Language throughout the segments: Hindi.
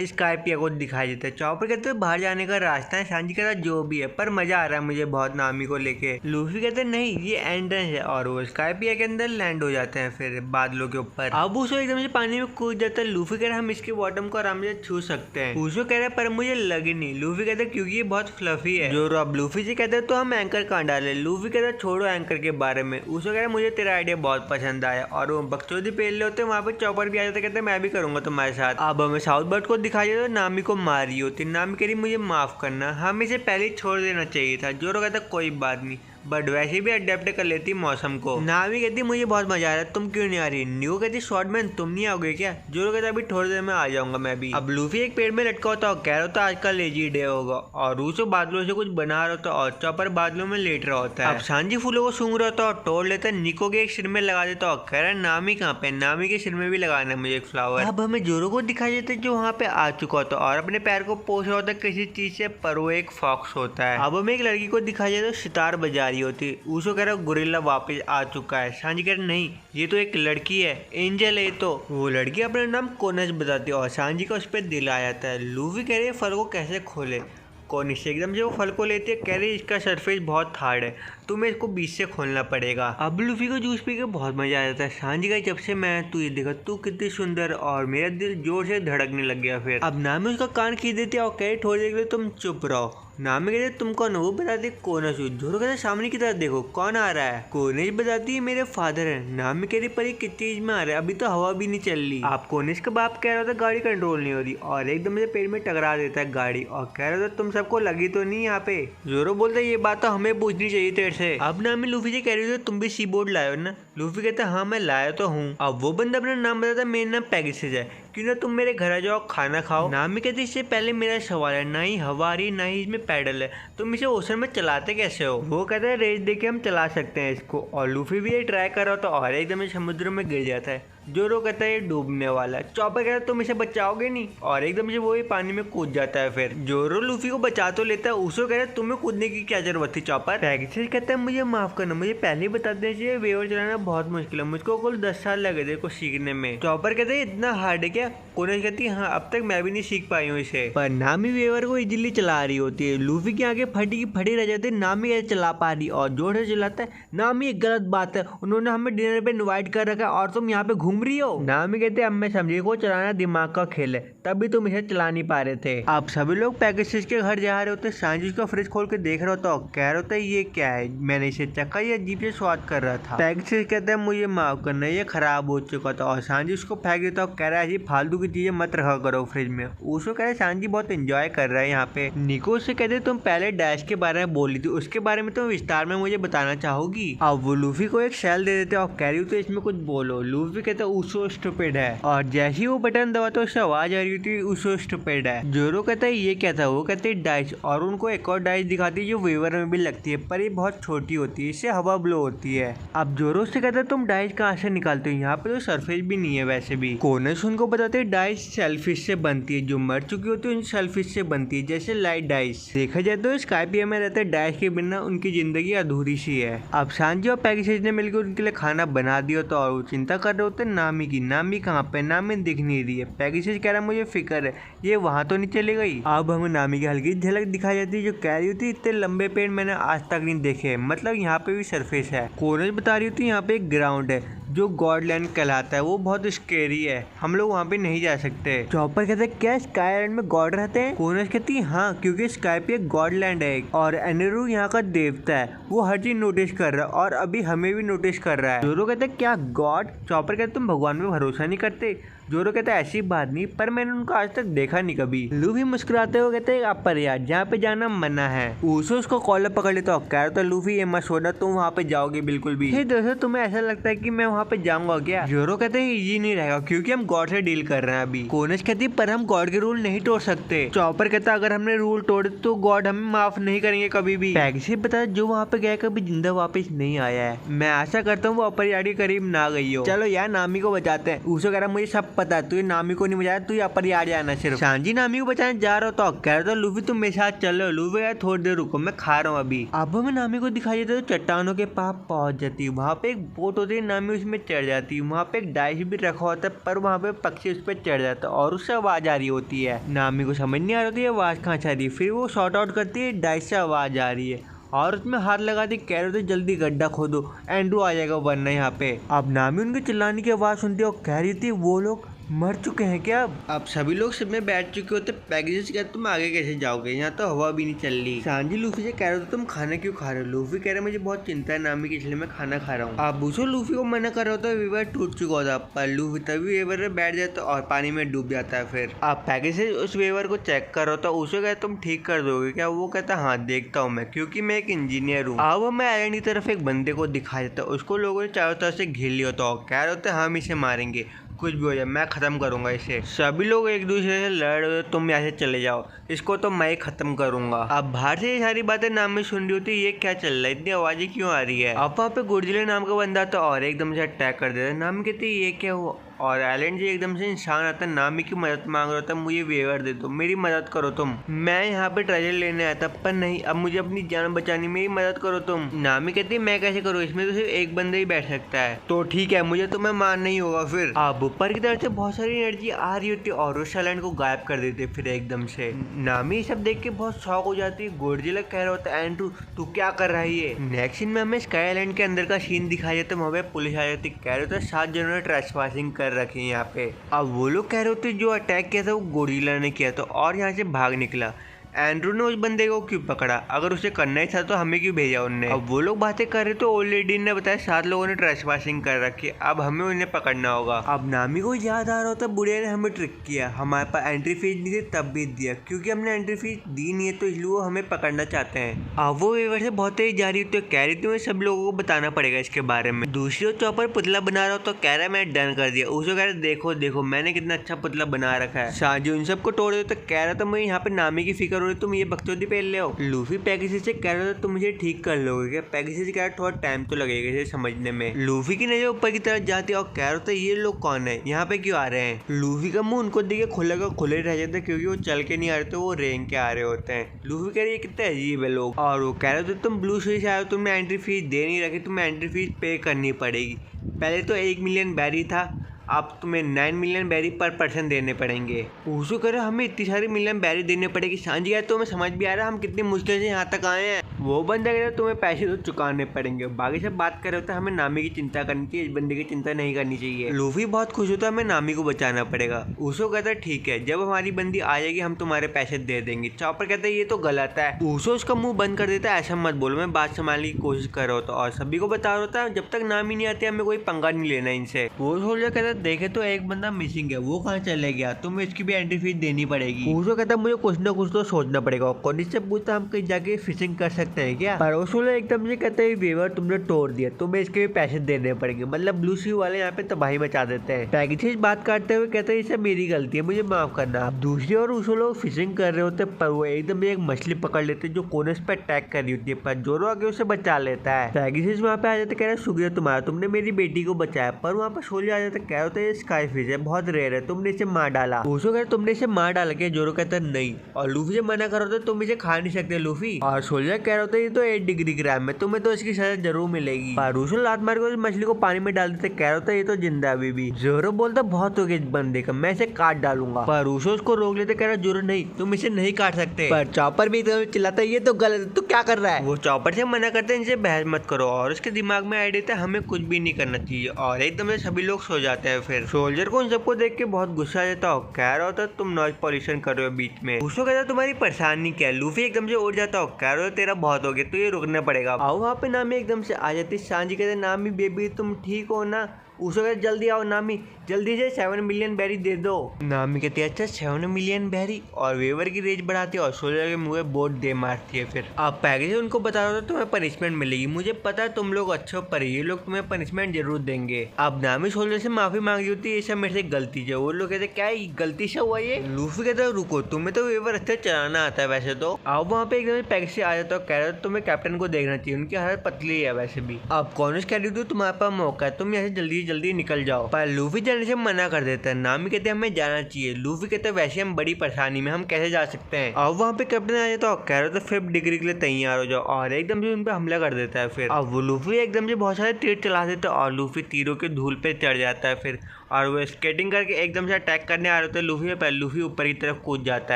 स्काइपिया को दिखाई देता है। चॉपर कहते हैं बाहर जाने का रास्ता है, सांजी कहता है जो भी है पर मजा आ रहा है मुझे बहुत नामी को लेके। लूफी कहते हैं नहीं ये एंट्रेंस है और वो स्काइपिया के अंदर लैंड हो जाते हैं फिर बादलों के ऊपर। अब उसको एकदम से पानी में कूद जाता है। लूफी कह रहा है हम इसके बॉटम को आराम से छू सकते हैं। उसको कह रहा है पर मुझे लगी नहीं। लूफी कहते हैं क्योंकि ये बहुत फ्लफी है। जोरो अब लूफी से कहते हैं तो हम एंकर कहाँ डाले। लूफी कहता है छोड़ो एंकर के बारे में। उसको कह रहा है मुझे तेरा आइडिया बहुत पसंद आया और वो बकचोदी पेल रहे होते हैं वहाँ पे चॉपर भी आ जाता है, कहते हैं मैं भी करूंगा तुम्हारे साथ। अब हमें साउथ बर्ड को दिखाई देता है नामी को मारी होती। नामी कह रही मुझे माफ करना, हमें इसे पहले ही छोड़ देना चाहिए था। जोरो कहता कोई बात नहीं बट वैसे भी अडेप्ट कर लेती मौसम को। नामी कहती मुझे बहुत मजा आ रहा है तुम क्यों नहीं आ रही। न्यू कहती शॉर्टमैन तुम नहीं आओगे क्या। जोरो कहता अभी थोड़ी देर में आ जाऊंगा मैं भी। अब लूफी एक पेड़ में लटका होता और कह रहा होता आज का लेजी डे होगा और रूसो बादलों से कुछ बना रहा होता और चॉपर बादलों में लेट रहा होता है। अब सांजी फूलों को सूंघ रहा होता और तोड़ लेता है। निको के एक सिर में लगा देता और कह रहा है नामी कहाँ पे। नामी के सिर में भी लगाना है मुझे एक फ्लावर। अब हमें जोरो को दिखाई देता है जो वहाँ पे आ चुका होता और अपने पैर को पोछ रहा होता है किसी चीज से, पर वो एक फॉक्स होता है। अब हमें एक लड़की को दिखाई देता है सितार बजा रही होती। उसको कह रहा गोरिल्ला वापस आ चुका है। सांजी कह रहा नहीं ये तो एक लड़की है, एंजल है। तो वो लड़की अपना नाम कोनस बताती है और सांजी का उस पर दिल आ जाता है। लूफी कह रही है फल को कैसे खोले। कोनिश एकदम से वो फल को लेती है, कह रही इसका सरफेस बहुत हार्ड है तुम्हें इसको बीच से खोलना पड़ेगा। अब लूफी को जूस पी के बहुत मजा आ जाता है। सांजी का जब से मैं तू ये देखा तू कितनी सुंदर और मेरा दिल जोर से धड़कने लग गया। फिर अब नामी उसका कान खींच देती है और कह रही थोड़ी देर के लिए तुम चुप रहो। नामी कहते तुम कौन हो वो बताती कोनस। जोरो कहते सामने की तरफ देखो कौन आ रहा है। कोनिश बताती है मेरे फादर है। नामी कह रही पर ये किस चीज में आ रहा है अभी तो हवा भी नहीं चल रही। आप कोनिश का बाप कह रहा था गाड़ी कंट्रोल नहीं हो रही और एकदम से पेड़ में टकरा देता है गाड़ी और कह रहा था तुम सबको लगी तो नहीं यहाँ पे। जोरो बोलता है ये बात तो हमें पूछनी चाहिए तेरे से। अब नामी लूफी से कह रही थी तुम भी सी बोर्ड लाए हो ना। लूफी कहता हाँ मैं लाया तो हूँ। अब वो बंदा अपना नाम बताता मेरा नाम पेगासस है, क्यों ना तुम मेरे घर आ जाओ खाना खाओ। नामी कहती इससे पहले मेरा सवाल है ना ही हवा आ रही ना ही इसमें पैडल है, तुम इसे ओशन में चलाते कैसे हो। वो कहता है रेस देके हम चला सकते हैं इसको और लूफी भी ये ट्राई कर रहा होता और एकदम समुद्र में गिर जाता है। जोरो कहता है ये डूबने वाला है। चॉपर कहता है तुम इसे बचाओगे नहीं और एकदम से वो ही पानी में कूद जाता है। फिर जोरो लूफी को बचा तो लेता है। उसको कहता है तुम्हें कूदने की क्या जरूरत थी चॉपर। पेगासस कहता है मुझे माफ करना, मुझे पहले ही बता देना चाहिए, वेवर चलाना बहुत मुश्किल है, मुझको कुल 10 साल लगे थे को सीखने में। चॉपर कहता है इतना हार्ड है क्या। कोनिश कहती है हाँ अब तक मैं भी नहीं सीख पाई हूँ इसे। पर नामी वेवर को इजीली चला रही होती है। लूफी की आगे फटी की फटी रह जाती है, नामी कैसे चला पा रही और जोर से चलाता है। नामी एक गलत बात है, उन्होंने हमें डिनर पे इनवाइट कर रखा है और तुम यहाँ पे घूम रही हो। नामी कहते अब मैं समझी को चलाना दिमाग का खेल है, तभी तुम इसे चला नहीं पा रहे थे। अब सभी लोग पेगासस के घर जा रहे होते। सांजी उसका फ्रिज खोल के देख रहा होता और कह रहा होता है ये क्या है, मैंने इसे चखा या अजीब से स्वाद कर रहा था। पेगासस कहता है मुझे माफ करना ये खराब हो चुका था और सांजी उसको फेंक देता और कह रहा है ऐसी फालतू की चीजें मत रखा करो फ्रिज में। उसको कह रहा है सांजी बहुत एंजॉय कर रहा है यहाँ पे। निको से कहते तुम पहले डैश के बारे में बोली थी, उसके बारे में तुम विस्तार में मुझे बताना चाहोगी। अब वो लूफी को एक शेल दे देते और कह रही तो इसमें कुछ बोलो। लूफी कहता है उसो स्टूपिड है और जैसे ही वो बटन दबाता उससे आवाज आ रही थी उसो स्टूपिड है। जोरो कहता है ये क्या था। वो कहते हैं डाइस और उनको एक और डाइस दिखाती है जो वेवर में भी लगती है पर ये बहुत छोटी होती है, इससे हवा ब्लो होती है। अब जोरो से कहता है तुम डाइस कहाँ से निकालते हो, यहाँ पे तो सरफेस भी नहीं है वैसे भी। कोनस उनको बताते हैं डाइस सेलफिश से बनती है, जो मर चुकी होती है उन सेलफिश से बनती है जैसे लाइट डाइस। देखा जाए तो स्काइपिया में रहते हैं डाइस के बिना उनकी जिंदगी अधूरी सी है। अब सांजी और पेगासस ने मिलकर उनके लिए खाना बना दिया तो और वो चिंता कर रहे होते नामी की। नामी कहाँ पे, नामी दिख नहीं रही है। पेगासस कह रहा मुझे फिक्र है ये वहां तो नहीं चली गई। अब हमें नामी की हल्की झलक दिखाई जाती है जो कह रही होती इतने लंबे पेड़ मैंने आज तक नहीं देखे, मतलब यहाँ पे भी सरफेस है। कोनस बता रही होती यहाँ पे एक ग्राउंड है जो गॉडलैंड कहलाता है, वो बहुत स्केरी है, हम लोग वहाँ पे नहीं जा सकते। चॉपर कहते हैं क्या स्काई आइलैंड में गॉड रहते हैं। कोनस कहती है हाँ क्योंकि स्काई पे गॉडलैंड है और एनेरू यहाँ का देवता है, वो हर चीज नोटिस कर रहा है और अभी हमें भी नोटिस कर रहा है। जोरो कहते हैं क्या गॉड। चॉपर कहते तुम भगवान में भरोसा नहीं करते। जोरो कहता है ऐसी बात नहीं पर मैंने उनको आज तक देखा नहीं कभी। लूफी मुस्कुराते हुए कहते हैं आप पर यार जहाँ पे जाना मना है। उसो उसको कॉलर पकड़ लेता और कह रहा था लूफी ये मत सोचना तुम वहाँ पे जाओगे बिल्कुल भी। दोस्तों तुम्हें ऐसा लगता है कि मैं वहाँ पे जाऊंगा क्या। जोरो कहते हैं ये नहीं रहेगा क्योंकि हम गॉड से डील कर रहे हैं अभी। कोनस कहती है पर हम गॉड के रूल नहीं तोड़ सकते। चॉपर कहता अगर हमने रूल तोड़े तो गॉड हमें माफ नहीं करेंगे कभी भी। पेगासस बता जो वहाँ पे गया कभी जिंदा वापस नहीं आया है, मैं आशा करता हूँ वो अपरियार के करीब ना गई हो। चलो यार नामी को बचाते हैं। उसो कह रहा मुझे सब पता है तुझे नामी को नहीं बचाया, तू यहाँ पर ही आ जाना सिर्फ। सांजी नामी को बचाने जा रहा तो कह रहा था लूफी तुम मेरे साथ चल रहे हो। लूफी यार थोड़ी देर रुको मैं खा रहा हूँ अभी। अब हमें नामी को दिखाई देता तो चट्टानों के पास पहुंच जाती है। वहाँ पे एक बोट होती है, नामी उसमें चढ़ जाती है। वहाँ पे एक डाइस भी रखा होता है पर वहाँ पे पक्षी उस पर चढ़ जाता है और उससे आवाज आ रही होती है। नामी को समझ नहीं आ रही होती है आवाज कहाँ से आ रही है। फिर वो शॉर्ट आउट करती है, डाइस से आवाज आ रही है और उसमें हाथ लगाती कह रहे थे जल्दी गड्ढा खोदो, एंड्रू आ जाएगा वरना यहाँ पे। अब नामी उनके चिल्लाने की आवाज सुनती है और कह रही थी वो लोग मर चुके हैं क्या। अब सभी लोग सब में बैठ चुके होते। पैकेजेस कहते तुम आगे कैसे जाओगे, यहाँ तो हवा भी नहीं चल रही। सांजी लूफी से कह रहे थे तुम खाना क्यों खा रहे हो। लूफी कह रहे मुझे बहुत चिंता है नामी की, इसलिए मैं खाना खा रहा हूँ। अब उसको लूफी को मना कर रहा होता है, वेवर टूट चुका होता पर लूफी तभी वेवर में बैठ जाता और पानी में डूब जाता है। फिर अब पैकेजेस उस वेवर को चेक कर रहा होता, उसे कहते तुम ठीक कर दोगे क्या। वो कहता हाँ देखता हूँ मैं, क्योंकि मैं एक इंजीनियर हूँ। अब मैं आयरन की तरफ एक बंदे को दिखा देता, उसको लोगों ने चारों तरफ से घेर लिया होता और कह रहे होते हम इसे मारेंगे, कुछ भी हो जाए मैं खत्म करूंगा इसे। सभी लोग एक दूसरे से लड़ रहे, तुम यहाँ से चले जाओ, इसको तो मैं ही खत्म करूंगा। अब बाहर से ये सारी बातें नामी सुन रही होती, ये क्या चल रहा है, इतनी आवाजें क्यों आ रही है। अब वहाँ पे गुर्जिले नाम का बंदा आता और एकदम से अटैक कर देता है। नामी कहती ये क्या हुआ और आइलैंड से एकदम से इंसान आता है, नामी की मदद मांग रहा था, मुझे वेवर दे दो, मेरी मदद करो तुम, मैं यहाँ पे ट्रेजर लेने आया था पर नहीं, अब मुझे अपनी जान बचानी, मेरी मदद करो तुम। नामी कहती है मैं कैसे करूँ, इसमें तो सिर्फ एक बंदा ही बैठ सकता है। तो ठीक है मुझे तुम्हें मारना ही होगा। फिर अब ऊपर की तरफ से बहुत सारी एनर्जी आ रही होती है और उस आइलैंड को गायब कर देते फिर एकदम से। नामी सब देख के बहुत शॉक हो जाती है। गोडजिला कह रहा होता है एंड्रू तू क्या कर रहा है ये। नेक्स्ट सीन में हमें स्काई आइलैंड के अंदर का सीन दिखाया जाता है, वहाँ पे पुलिस आ जाती, कह रहे होते 7 जनों ने ट्रेसपासिंग कर रखी है यहाँ पे। अब वो लोग कह रहे होते जो अटैक किया था वो गोडजिला ने किया था और यहाँ से भाग निकला। एंड्रू ने उस बंदे को क्यों पकड़ा, अगर उसे करना ही था तो हमें क्यों भेजा उनने। अब वो लोग बातें कर रहे तो ओल्ड लेडी ने बताया 7 लोगों ने ट्रेसपासिंग कर रखी है, अब हमें उन्हें पकड़ना होगा। अब नामी को याद आ रहा होता बुढ़िया ने हमें ट्रिक किया, हमारे पास एंट्री फीस नहीं थी तब भी दिया, क्योंकि हमने एंट्री फीस दी नहीं है तो इसलिए वो हमें पकड़ना चाहते हैं। अब वो वेवर से बहुत तेज जा रही तो कह रही थी सब लोगों को बताना पड़ेगा इसके बारे में। दूसरी ओर चौपर पुतला बना रहा हो तो कह रहा है मैं डन कर दिया। उसको कह रहे देखो देखो मैंने कितना अच्छा पुतला बना रखा है। सांजी उन सबको तोड़ दे तो कह रहा था मुझे यहाँ पे नामी की फिक्र हो रही, तुम ये बकचोदी पहन ले हो। लूफी पैकेजी से कह रहा था तुम मुझे ठीक कर लोगे क्या। पैकेजी से कह रहा थोड़ा टाइम तो लगेगा इसे समझने में। लूफी की नजर ऊपर की तरफ जाती है और कह रहा था ये लोग कौन है, यहाँ पे क्यों आ रहे हैं। लूफी का मुंह उनको देखे खुले का खुले रह जाता है क्योंकि वो चल के नहीं आ रहे थे, वो रेंग के आ रहे होते हैं। लूफी कह रही है कितने अजीब है लोग। और वो कह रहे थे तुम ब्लू सी से आए हो, तुमने एंट्री फीस दे नहीं रखी, तुम्हें एंट्री फीस पे करनी पड़ेगी। पहले तो 1 मिलियन बैरी था, अब तुम्हें 9 मिलियन बैरी पर पर्सन देने पड़ेंगे। उसको कह रहे हमें इतनी सारी मिलियन बैरी देने पड़ेगी। सांजी यार तुम्हें समझ भी आ रहा है हम कितनी मुश्किल से यहाँ तक आए हैं। वो बंदा कह रहा तुम्हें पैसे तो चुकाने पड़ेंगे। बाकी सब बात कर रहे होते हमें नामी की चिंता करनी चाहिए, इस बंदे की चिंता नहीं करनी चाहिए। लूफी बहुत खुश होता है हमें नामी को बचाना पड़ेगा। उसको कहता है ठीक है जब हमारी बंदी आ जाएगी हम तुम्हारे पैसे दे देंगे। चॉपर कहता है ये तो गलत है। उसको उसका मुंह बंद कर देता है, ऐसा मत बोलो, मैं बात संभालने की कोशिश कर रहा होता और सभी को बता रहा होता जब तक नामी नहीं आती हमें कोई पंगा नहीं लेना इनसे। वो सोल्जर कहता है देखे तो एक बंदा मिसिंग है, वो कहाँ चले गया, तुम्हें इसकी भी एंट्री फीस देनी पड़ेगी। उसको कहता मुझे कुछ ना कुछ तो सोचना पड़ेगा। कॉनिस से पूछता हम कहीं जाके फिशिंग कर सकते हैं क्या। पर उसको एकदम से कहते हैं वेवर तुमने तोड़ दिया, तुम्हें इसके भी पैसे देने पड़ेंगे। मतलब ब्लू सी वाले यहाँ पे तबाही मचा देते हैं। पैकेज बात करते हुए कहते हैं ये सब मेरी गलती है, मुझे माफ करना। दूसरी ओर उसको लोग फिशिंग कर रहे होते पर वो एकदम एक मछली पकड़ लेते जो कोनेस पे अटैक कर रही होती है, पर जोरो आगे उसे बचा लेता है। पैकेज वहाँ पे आ जाते कह रहा है शुक्रिया तुम्हारा, तुमने मेरी बेटी को बचाया। पर वहाँ पर सोल्जर आ जाता कह रहे स्काई फिश है बहुत रेयर है, तुमने इसे मार डाला। उसको कहते तुमने इसे मार डाला क्या। जोरो कहता है नहीं, और लूफी से मना कर रहे होते तुम इसे खा नहीं सकते लूफी। और सोल्जर कह रहे होते ये तो 8 डिग्री ग्राम है, तुम्हें तो इसकी सजा जरूर मिलेगी। पर रूसो लात मार के मछली को पानी में डाल देते, कह रहा होता ये तो जिंदा अभी भी। जोरो बोलता बहुत हो गया इस बंदे का, मैं इसे काट डालूंगा। पर रूसो उसको रोक लेते, कह रहा जोरो नहीं तुम इसे नहीं काट सकते। पर चॉपर भी चिल्लाता ये तो गलत है, तू क्या कर रहा है। वो चॉपर से मना करते इनसे बहस मत करो और उसके दिमाग में आइडिया था हमें कुछ भी नहीं करना चाहिए और एकदम से सभी लोग सो जाते हैं। फिर सोल्जर को उन सबको देख के बहुत गुस्सा आ जाता हो, कह रहा होता तुम नॉइज पॉल्यूशन कर रहे हो बीच में। उसको कहता तुम्हारी परेशानी क्या है। लूफी एकदम से उड़ जाता हो, कह रहा हो तेरा बहुत हो गया तो ये रुकना पड़ेगा। आओ वहाँ पे नामी एकदम से आ जाती। सांजी कहते नामी बेबी तुम ठीक हो ना। उसको कहते जल्दी आओ नामी, जल्दी से 7 मिलियन बैरी दे दो। नामी कहती है अच्छा 7 मिलियन बैरी और वेवर की रेंज बढ़ाती है और सोल्जर के मुँह में बोट दे मारती है। फिर आप पैकेज उनको बता रहे हो तुम्हें पनिशमेंट मिलेगी, मुझे पता है तुम लोग अच्छे हो पर ये लोग तुम्हें पनिशमेंट जरूर देंगे। अब नामी सोल्जर से माफी मांगी होती है ये सब मेरे से गलती है। वो लोग कहते क्या गलती से हुआ ये। लूफी कहता है रुको तुम्हें तो वेवर अच्छे चलाना आता है वैसे तो। अब वहाँ पे एकदम पैकेज से आ जाता है, कह रहे तुम्हें कैप्टन को देखना चाहिए, उनकी हालत पतली है वैसे भी। अब कॉनिस कह रही थी तुम्हारे पास मौका है, तुम यहाँ से जल्दी जल्दी निकल जाओ। पर लूफी जाने से मना कर देता है। नामी कहते हैं हमें जाना चाहिए। लूफी कहते हैं वैसे हम बड़ी परेशानी में, हम कैसे जा सकते हैं। और वहाँ पे कैप्टन आ जाता है और कह रहे तो 5th डिग्री के लिए तैयार हो जाओ, और एकदम से उन पे हमला कर देता है। फिर अब वो लूफी एकदम से बहुत सारे तीर चला देता है और लूफी तीरों के धूल पे चढ़ जाता है। फिर और वो स्केटिंग करके एकदम से अटैक करने आ रहे होते हैं लूफी पे। लूफी ऊपर की तरफ कूद जाता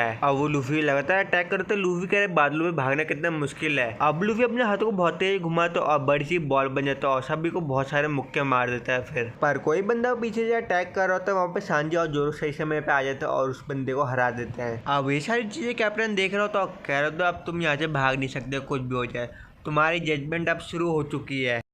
है और वो लूफी लगातार अटैक करते। लूफी कह रहे बादलों में भागना कितना मुश्किल है। अब लूफी अपने हाथों को बहुत तेज घुमाता और बड़ी सी बॉल बन जाता है और सभी को बहुत सारे मुक्के मार देता है। फिर पर कोई बंदा पीछे से अटैक कर रहा होता है, वहाँ पे सांजी और जोरो सही समय पे आ जाता है और उस बंदे को हरा देते हैं। अब ये सारी चीजें कैप्टन देख रहा होता है और कह रहा होता अब तुम यहाँ से भाग नहीं सकते, कुछ भी हो जाए, तुम्हारी जजमेंट अब शुरू हो चुकी है।